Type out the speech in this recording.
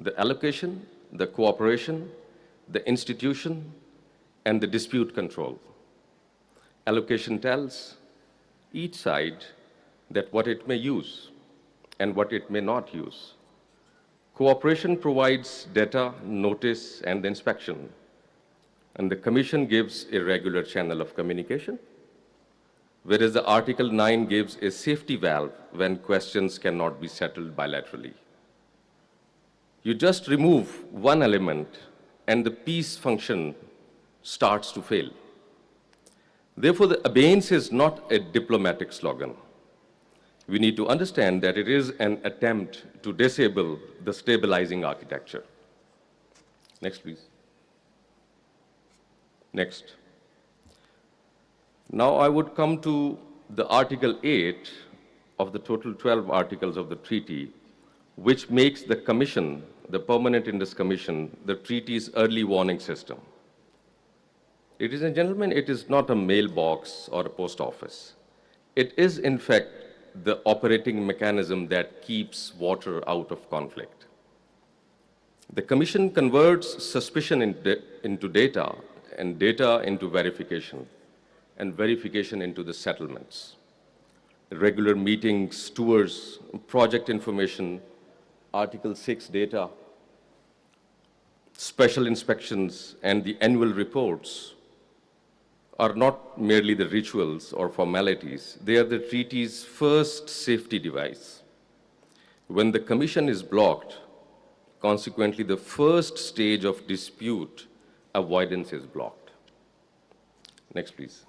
the allocation, the cooperation, the institution, and the dispute control. Allocation tells each side that what it may use and what it may not use. Cooperation provides data, notice, and inspection. And the Commission gives a regular channel of communication, whereas the Article 9 gives a safety valve when questions cannot be settled bilaterally. You just remove one element and the peace function starts to fail. Therefore, the abeyance is not a diplomatic slogan. We need to understand that it is an attempt to disable the stabilizing architecture. Next, please. Next. Now I would come to the Article 8 of the total 12 articles of the treaty, which makes the Commission, the Permanent Indus Commission, the treaty's early warning system. Ladies and gentlemen, it is not a mailbox or a post office. It is, in fact, the operating mechanism that keeps water out of conflict. The Commission converts suspicion into data, and data into verification, and verification into the settlements. Regular meetings, tours, project information, Article 6 data, special inspections, and the annual reports are not merely the rituals or formalities. They are the treaty's first safety device. When the Commission is blocked, consequently, the first stage of dispute avoidance is blocked. Next, please.